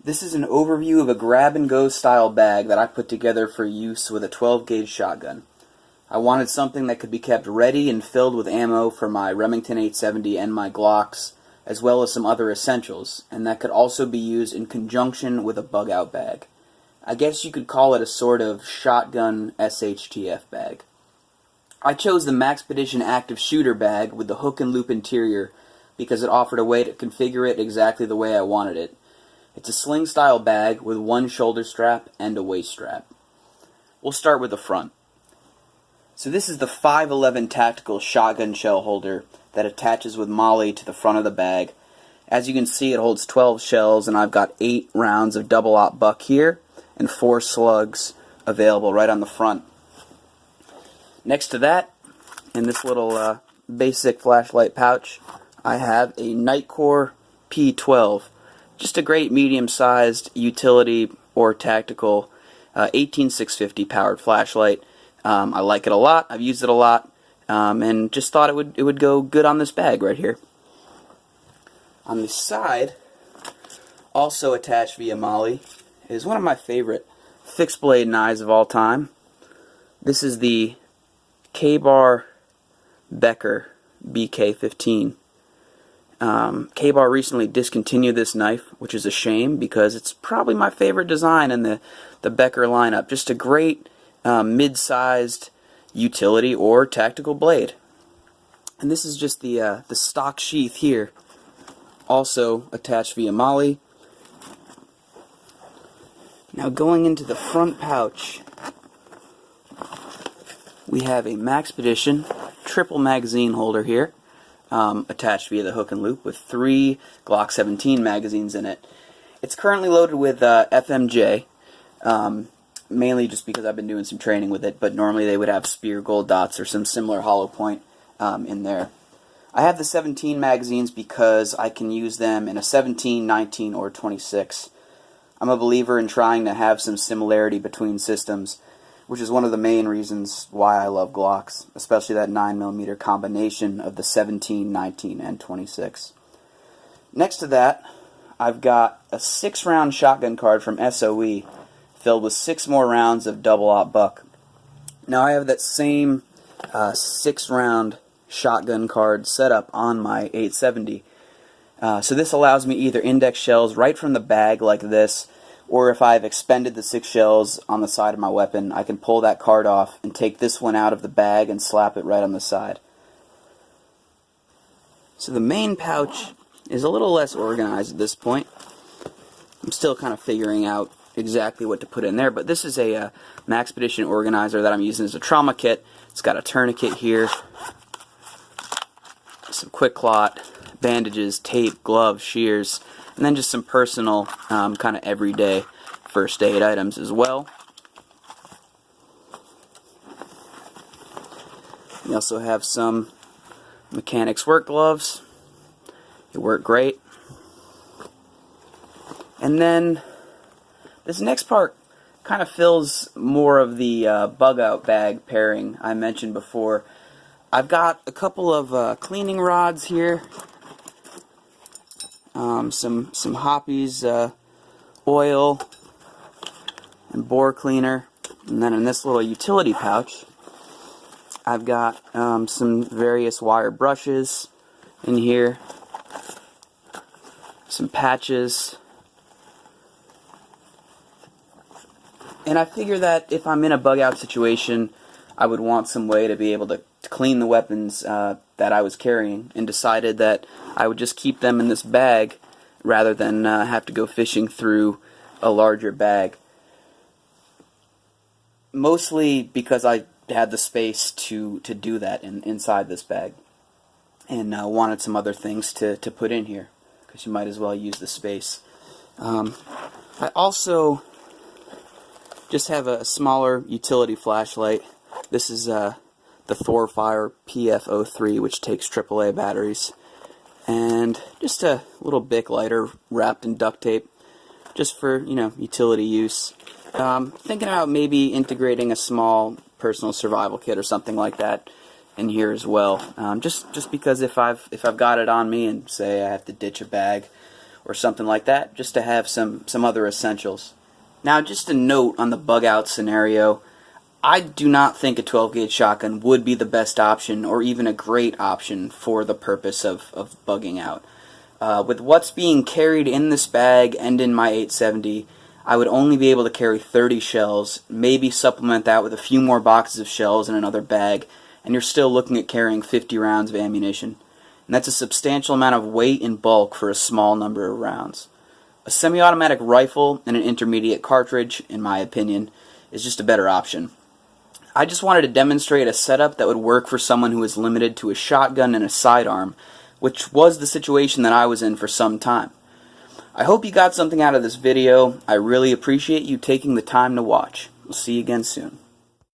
This is an overview of a grab-and-go style bag that I put together for use with a 12-gauge shotgun. I wanted something that could be kept ready and filled with ammo for my Remington 870 and my Glocks, as well as some other essentials, and that could also be used in conjunction with a bug-out bag. I guess you could call it a sort of shotgun SHTF bag. I chose the Maxpedition active shooter bag with the hook and loop interior because it offered a way to configure it exactly the way I wanted it. It's a sling-style bag with one shoulder strap and a waist strap. We'll start with the front. So this is the 511 tactical shotgun shell holder that attaches with MOLLE to the front of the bag. As you can see, it holds 12 shells, and I've got 8 rounds of double-aught buck here and 4 slugs available right on the front. Next to that, in this little basic flashlight pouch, I have a Nightcore P12. Just a great medium-sized utility or tactical 18650 powered flashlight. I like it a lot. I've used it a lot, and just thought it would go good on this bag right here. On the side, also attached via MOLLE, is one of my favorite fixed blade knives of all time. This is the Becker Bk 15. K-Bar recently discontinued this knife, which is a shame because it's probably my favorite design in the Becker lineup. Just a great mid-sized utility or tactical blade. And this is just the stock sheath here, also attached via MOLLE. Now going into the front pouch, we have a Maxpedition triple magazine holder here. Attached via the hook and loop with 3 Glock 17 magazines in it. It's currently loaded with FMJ, mainly just because I've been doing some training with it, but normally they would have Spear Gold Dots or some similar hollow point in there. I have the 17 magazines because I can use them in a 17, 19, or 26. I'm a believer in trying to have some similarity between systems, which is one of the main reasons why I love Glocks, especially that 9mm combination of the 17, 19, and 26. Next to that, I've got a 6-round shotgun card from SOE filled with 6 more rounds of double-aught buck. Now I have that same 6-round shotgun card set up on my 870. So this allows me either index shells right from the bag like this, or if I've expended the 6 shells on the side of my weapon, I can pull that card off and take this one out of the bag and slap it right on the side. So the main pouch is a little less organized at this point. I'm still kind of figuring out exactly what to put in there, but this is a Maxpedition organizer that I'm using as a trauma kit. It's got a tourniquet here, some quick clot, bandages, tape, gloves, shears, and then just some personal kind of everyday first aid items as well. We also have some mechanics work gloves. They work great. And then this next part kind of fills more of the bug-out bag pairing I mentioned before. I've got a couple of cleaning rods here. Some Hoppe's oil and bore cleaner, and then in this little utility pouch I've got some various wire brushes in here, some patches, and I figure that if I'm in a bug out situation I would want some way to be able to clean the weapons that I was carrying, and decided that I would just keep them in this bag rather than have to go fishing through a larger bag. Mostly because I had the space to do that inside this bag, and wanted some other things to put in here, because you might as well use the space. I also just have a smaller utility flashlight. This is the Thorfire PF03, which takes AAA batteries, and just a little Bic lighter wrapped in duct tape, just for, utility use. Thinking about maybe integrating a small personal survival kit or something like that in here as well. Just because if I've got it on me and say I have to ditch a bag or something like that, just to have some other essentials. Now, just a note on the bug out scenario, I do not think a 12 gauge shotgun would be the best option or even a great option for the purpose of bugging out. With what's being carried in this bag and in my 870, I would only be able to carry 30 shells, maybe supplement that with a few more boxes of shells in another bag, and you're still looking at carrying 50 rounds of ammunition. And that's a substantial amount of weight and bulk for a small number of rounds. A semi-automatic rifle and an intermediate cartridge, in my opinion, is just a better option. I just wanted to demonstrate a setup that would work for someone who is limited to a shotgun and a sidearm, which was the situation that I was in for some time. I hope you got something out of this video. I really appreciate you taking the time to watch. We'll see you again soon.